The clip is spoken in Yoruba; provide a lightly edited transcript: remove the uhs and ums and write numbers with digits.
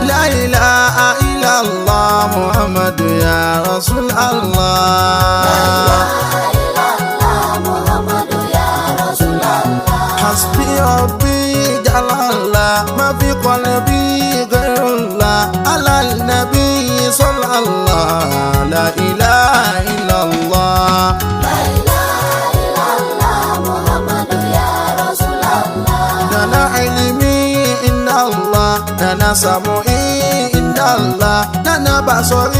La ilaha illallah Muhammadu ya Rasulallah. Hasbi Rabbi Jalallah ma fi qalbi ghayrullah alal nabi sallallahu la ilaha illallah. La ilaha illallah Muhammadu ya Rasulallah. Dana ilmi inna Allah, dana samui inna Allah, dana basari